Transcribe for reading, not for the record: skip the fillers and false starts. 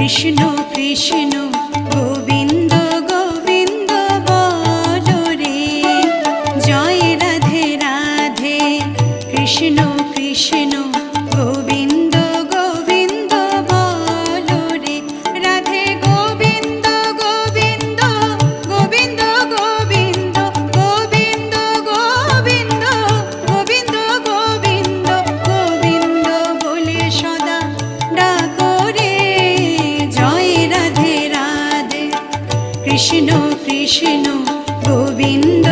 কৃষ্ণ কৃষ্ণ গোবিন্দ গোবিন্দ বলো রে, জয় রাধে রাধে। কৃষ্ণ কৃষ্ণ গোবিন্দ গোবিন্দ বলো রে, রাধে গোবিন্দ গোবিন্দ গোবিন্দ গোবিন্দ গোবিন্দ গোবিন্দ গোবিন্দ গোবিন্দ গোবিন্দ বলে সদা ডাকো রে, জয় রাধে রাধে। কৃষ্ণ কৃষ্ণ গোবিন্দ